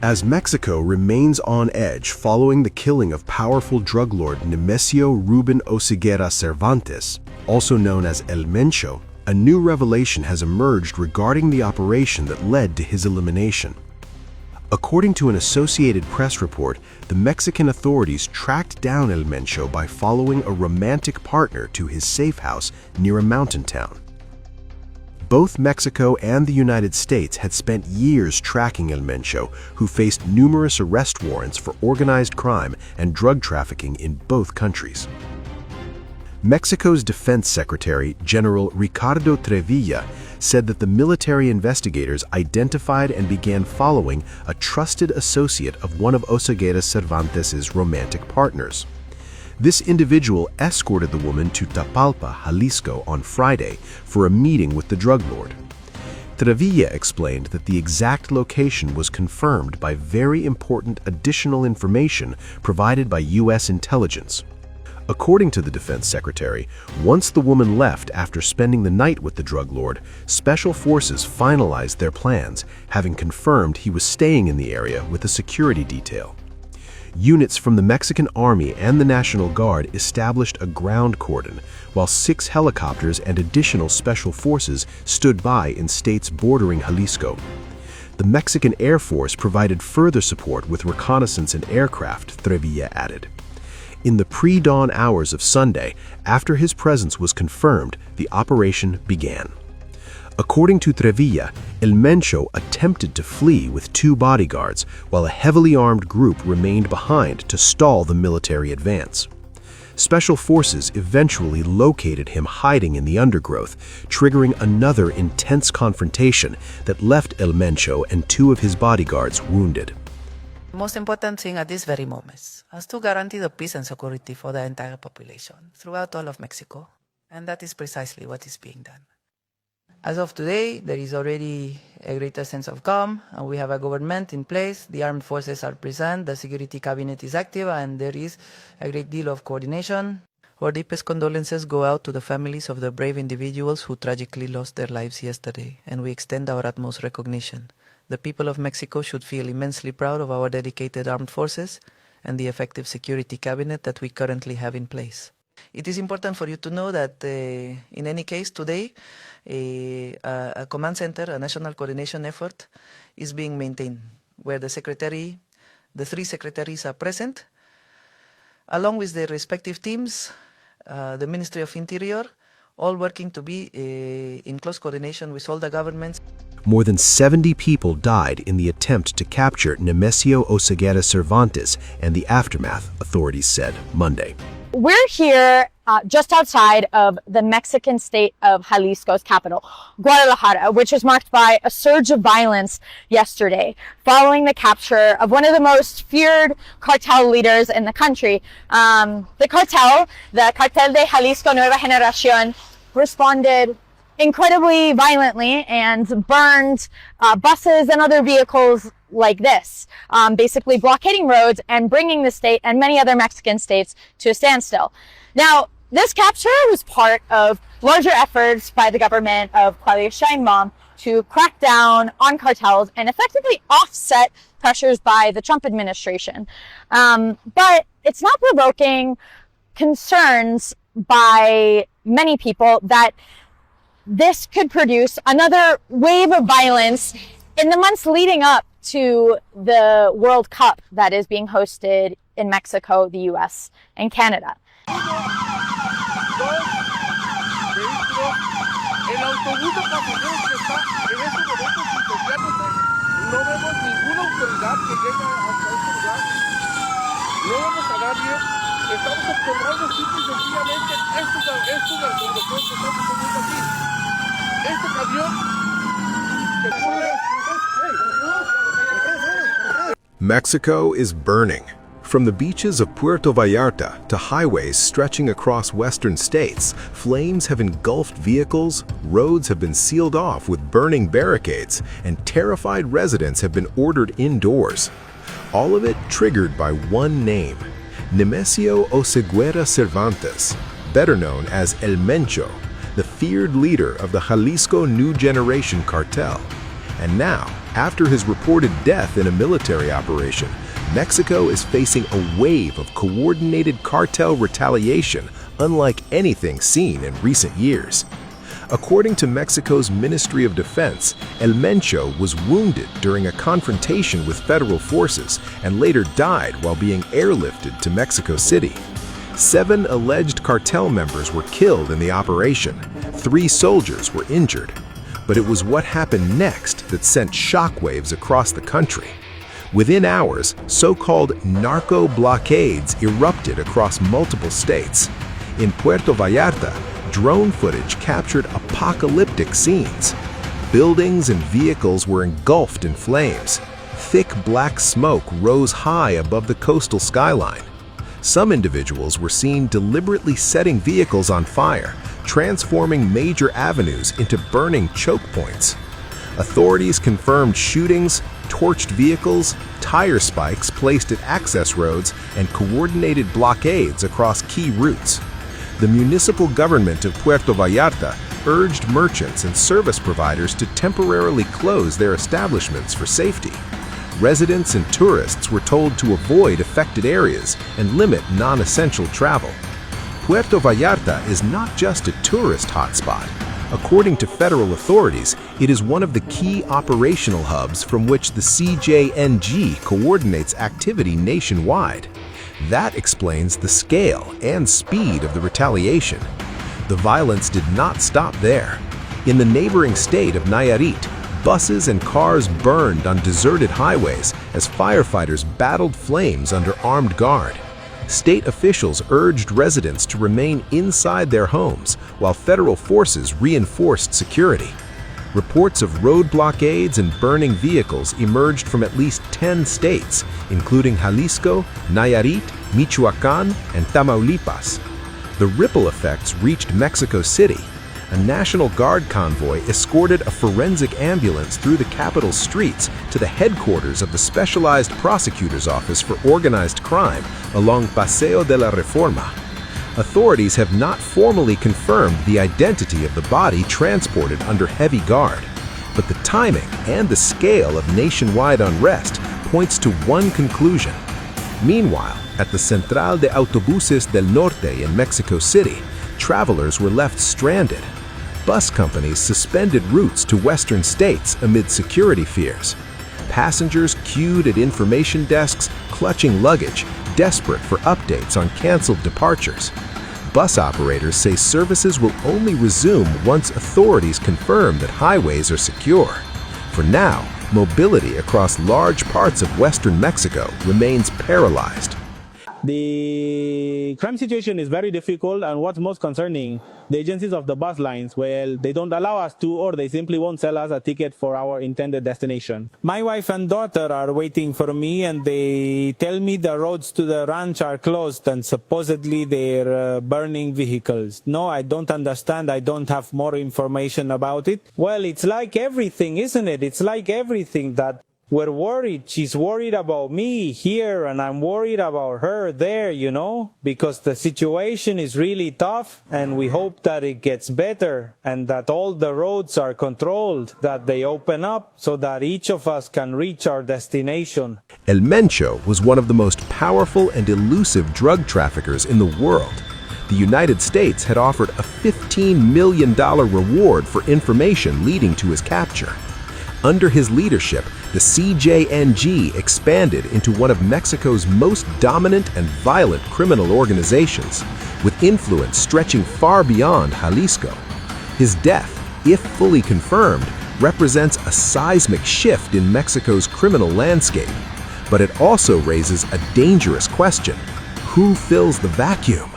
As Mexico remains on edge following the killing of powerful drug lord Nemesio Oseguera Cervantes, also known as El Mencho, a new revelation has emerged regarding the operation that led to his elimination. According to an Associated Press report, the Mexican authorities tracked down El Mencho by following a romantic partner to his safe house near a mountain town. Both Mexico and the United States had spent years tracking El Mencho, who faced numerous arrest warrants for organized crime and drug trafficking in both countries. Mexico's Defense Secretary, General Ricardo Trevilla, said that the military investigators identified and began following a trusted associate of one of Oseguera Cervantes' romantic partners. This individual escorted the woman to Tapalpa, Jalisco on Friday for a meeting with the drug lord. Trevilla explained that the exact location was confirmed by very important additional information provided by U.S. intelligence. According to the defense secretary, once the woman left after spending the night with the drug lord, special forces finalized their plans, having confirmed he was staying in the area with a security detail. Units from the Mexican Army and the National Guard established a ground cordon, while 6 helicopters and additional special forces stood by in states bordering Jalisco. The Mexican Air Force provided further support with reconnaissance and aircraft, Trevilla added. In the pre-dawn hours of Sunday, after his presence was confirmed, the operation began. According to Trevilla, El Mencho attempted to flee with 2 bodyguards, while a heavily armed group remained behind to stall the military advance. Special forces eventually located him hiding in the undergrowth, triggering another intense confrontation that left El Mencho and 2 of his bodyguards wounded. The most important thing at this very moment is to guarantee the peace and security for the entire population throughout all of Mexico, and that is precisely what is being done. As of today, there is already a greater sense of calm, and we have a government in place. The armed forces are present, the security cabinet is active, and there is a great deal of coordination. Our deepest condolences go out to the families of the brave individuals who tragically lost their lives yesterday, and we extend our utmost recognition. The people of Mexico should feel immensely proud of our dedicated armed forces and the effective security cabinet that we currently have in place. It is important for you to know that in any case today, a command center, a national coordination effort is being maintained, where the 3 secretaries are present, along with their respective teams, the Ministry of Interior, all working to be in close coordination with all the governments. More than 70 people died in the attempt to capture Nemesio Oseguera Cervantes and the aftermath, authorities said Monday. We're here just outside of the Mexican state of Jalisco's capital, Guadalajara, which was marked by a surge of violence yesterday following the capture of one of the most feared cartel leaders in the country. The Cartel Jalisco Nueva Generación, responded incredibly violently and burned buses and other vehicles like this, basically blockading roads and bringing the state and many other Mexican states to a standstill. Now, this capture was part of larger efforts by the government of Claudia Sheinbaum to crack down on cartels and effectively offset pressures by the Trump administration. But it's not provoking concerns by many people that this could produce another wave of violence in the months leading up to the World Cup that is being hosted in Mexico, the US, and Canada. Mexico is burning. From the beaches of Puerto Vallarta to highways stretching across western states, flames have engulfed vehicles, roads have been sealed off with burning barricades, and terrified residents have been ordered indoors. All of it triggered by one name, Nemesio Oseguera Cervantes, better known as El Mencho, the feared leader of the Jalisco New Generation cartel. And now, After his reported death in a military operation, Mexico is facing a wave of coordinated cartel retaliation unlike anything seen in recent years. According to Mexico's Ministry of Defense, El Mencho was wounded during a confrontation with federal forces and later died while being airlifted to Mexico City. 7 alleged cartel members were killed in the operation. 3 soldiers were injured. But it was what happened next that sent shockwaves across the country. Within hours, so-called narco blockades erupted across multiple states. In Puerto Vallarta, drone footage captured apocalyptic scenes. Buildings and vehicles were engulfed in flames. Thick black smoke rose high above the coastal skyline. Some individuals were seen deliberately setting vehicles on fire, transforming major avenues into burning choke points. Authorities confirmed shootings, torched vehicles, tire spikes placed at access roads, and coordinated blockades across key routes. The municipal government of Puerto Vallarta urged merchants and service providers to temporarily close their establishments for safety. Residents and tourists were told to avoid affected areas and limit non-essential travel. Puerto Vallarta is not just a tourist hotspot. According to federal authorities, it is one of the key operational hubs from which the CJNG coordinates activity nationwide. That explains the scale and speed of the retaliation. The violence did not stop there. In the neighboring state of Nayarit, buses and cars burned on deserted highways as firefighters battled flames under armed guard. State officials urged residents to remain inside their homes while federal forces reinforced security. Reports of road blockades and burning vehicles emerged from at least 10 states, including Jalisco, Nayarit, Michoacán, and Tamaulipas. The ripple effects reached Mexico City. A National Guard convoy escorted a forensic ambulance through the capital's streets to the headquarters of the Specialized Prosecutor's Office for Organized Crime along Paseo de la Reforma. Authorities have not formally confirmed the identity of the body transported under heavy guard, but the timing and the scale of nationwide unrest points to one conclusion. Meanwhile, at the Central de Autobuses del Norte in Mexico City, travelers were left stranded. Bus companies suspended routes to western states amid security fears. Passengers queued at information desks, clutching luggage, desperate for updates on canceled departures. Bus operators say services will only resume once authorities confirm that highways are secure. For now, mobility across large parts of western Mexico remains paralyzed. The crime situation is very difficult, and what's most concerning, the agencies of the bus lines, well, they don't allow us to, or they simply won't sell us a ticket for our intended destination. My wife and daughter are waiting for me, and they tell me the roads to the ranch are closed and supposedly they're burning vehicles. No, I don't understand. I don't have more information about it. Well, it's like everything, isn't it? It's like everything that we're worried. She's worried about me here, and I'm worried about her there, you know, because the situation is really tough, and we hope that it gets better and that all the roads are controlled, that they open up so that each of us can reach our destination. El Mencho was one of the most powerful and elusive drug traffickers in the world. The United States had offered a $15 million reward for information leading to his capture. Under his leadership, the CJNG expanded into one of Mexico's most dominant and violent criminal organizations, with influence stretching far beyond Jalisco. His death, if fully confirmed, represents a seismic shift in Mexico's criminal landscape. But it also raises a dangerous question: who fills the vacuum?